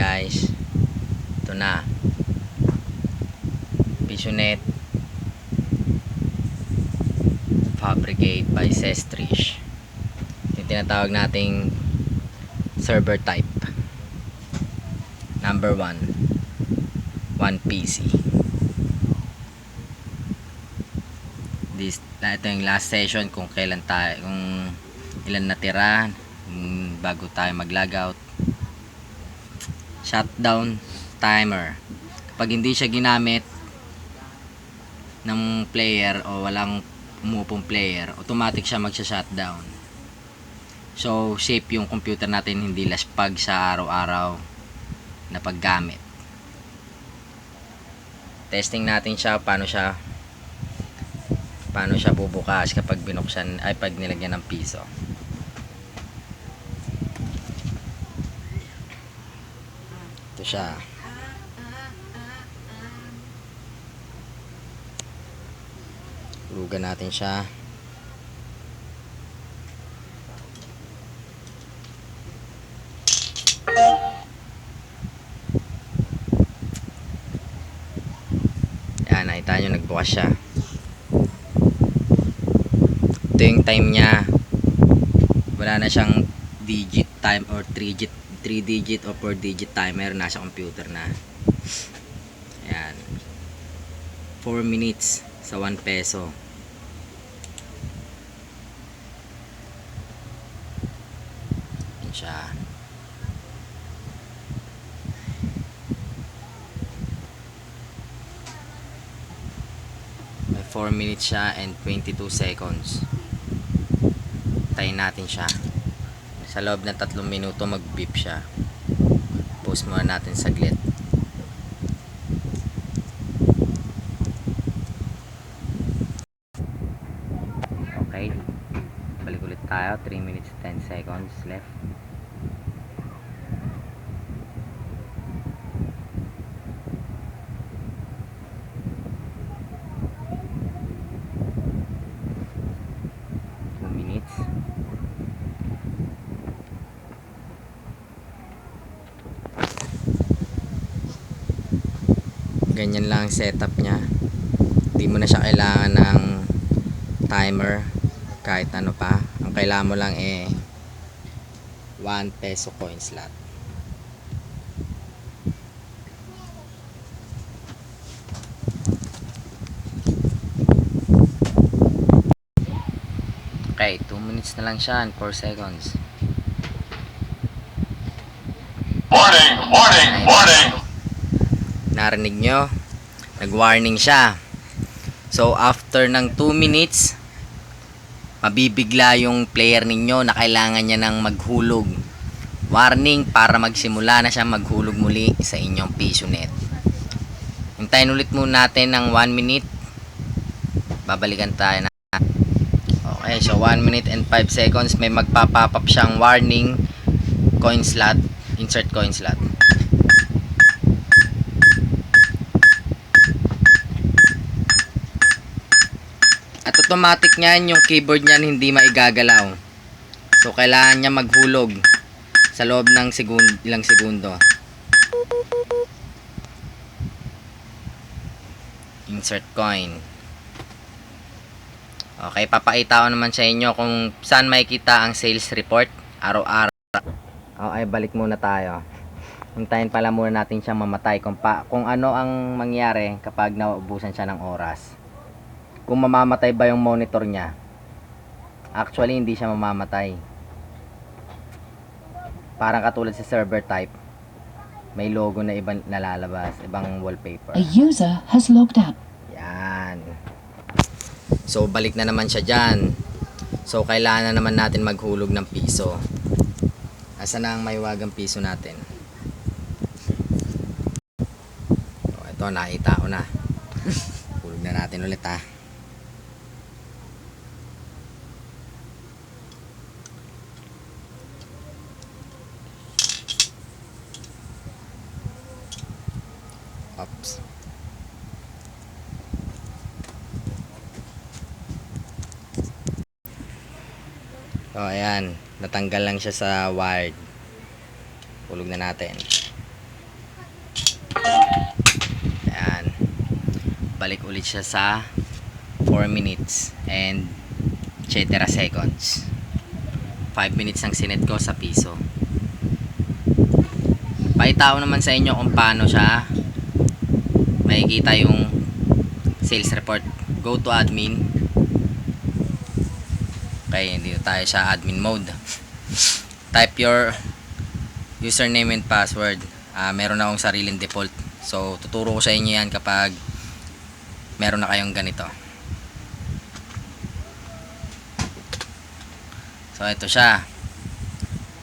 guys, ito na Pisonet Fabricate by Sestrish. Yung tinatawag nating server type number 1 PC. Ito yung last session kung kailan tayo, kung ilan natira bago tayo mag logout. Shutdown timer, kapag hindi siya ginamit ng player o walang umupong player, automatic siya magsha-shutdown. So safe yung computer natin, hindi laspag sa araw-araw na paggamit. Testing natin siya paano siya bubukas kapag binuksan, ay pag nilagyan ng piso. Ito siya. Lugan natin siya. Yan, nakita nyo, nagbukas siya. Ito yung time niya. Wala na siyang digit time or 3 digit o 4 digit timer. Nasa computer na. Ayan, 4 minutes sa 1 peso. Ayan siya. May 4 minutes siya and 22 seconds. Tayin natin siya. Sa loob ng 3 minuto mag-beep siya. Pause muna natin saglit. Okay, balik ulit tayo. 3 minutes 10 seconds left. Ganyan lang ang setup niya. Hindi mo na siya kailangan ng timer kahit ano pa. Ang kailangan mo lang 1 peso coin slot. Okay, 2 minutes na lang siya and 4 seconds. Warning! Narinig nyo? Nag-warning siya. So after ng 2 minutes, mabibigla yung player ninyo na kailangan niya ng maghulog. Warning para magsimula na siya maghulog muli sa inyong Pisonet. Hintayin ulit muna natin ng 1 minute. Babalikan tayo na. Okay, so 1 minute and 5 seconds. May magpa-pop up siyang warning. Coin slot. Insert coin slot. At automatic niyan, yung keyboard niyan hindi maigagalaw. So kailangan niya maghulog sa loob ng ilang segundo. Insert coin. Okay, papakita ko naman sa inyo kung saan makikita ang sales report araw-araw. Okay, balik muna tayo. Hintayin pala muna natin siyang mamatay kung ano ang mangyari kapag naubusan siya ng oras. Kung mamamatay ba yung monitor niya. Actually, hindi siya mamamatay. Parang katulad sa server type, may logo na ibang nalalabas, ibang wallpaper. A user has logged out. Yan. So, balik na naman siya dyan. So, kailangan na naman natin maghulog ng piso. Asa na ang maiwagang piso natin? So, ito, nakita ko na. Hulog na natin ulit ha. Oops. So ayan, natanggal lang siya sa wired. Hulog na natin. balik ulit siya sa 4 minutes and etc seconds. 5 minutes ang sinet ko sa piso. Pakita ko naman sa inyo kung paano siya makikita yung sales report. Go to admin. Okay, dito tayo sa admin mode. Type your username and password. Meron akong sariling default. So, tuturo ko sa inyo yan kapag meron na kayong ganito. So, ito siya.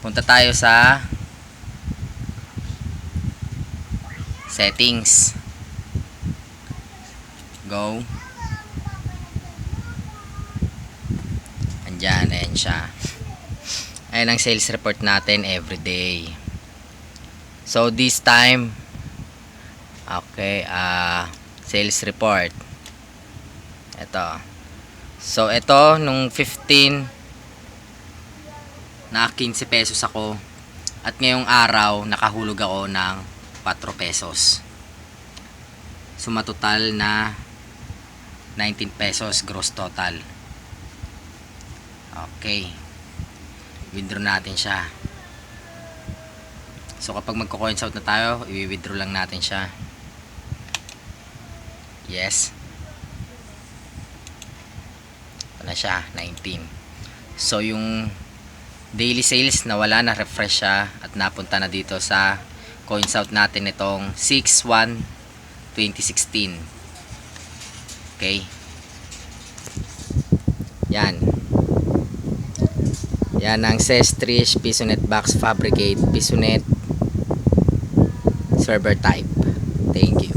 Punta tayo sa settings. Go. Andyan, ayan siya. Ayan ang sales report natin everyday. So, this time, okay, sales report. Ito. So, ito, nung 15, na 15 pesos ako. At ngayong araw, nakahulog ako ng 4 pesos. Sumatotal na 19 pesos gross total. Okay. Withdraw natin siya. So kapag magko-coins out na tayo, i-withdraw lang natin siya. Yes. Wala siya, 19. So yung daily sales nawala, na refresh siya at napunta na dito sa coins out natin itong 6/1/2016. Okay. Yan. Yan ang Sestrish Pisonet Box Fabricate Pisonet server type. Thank you.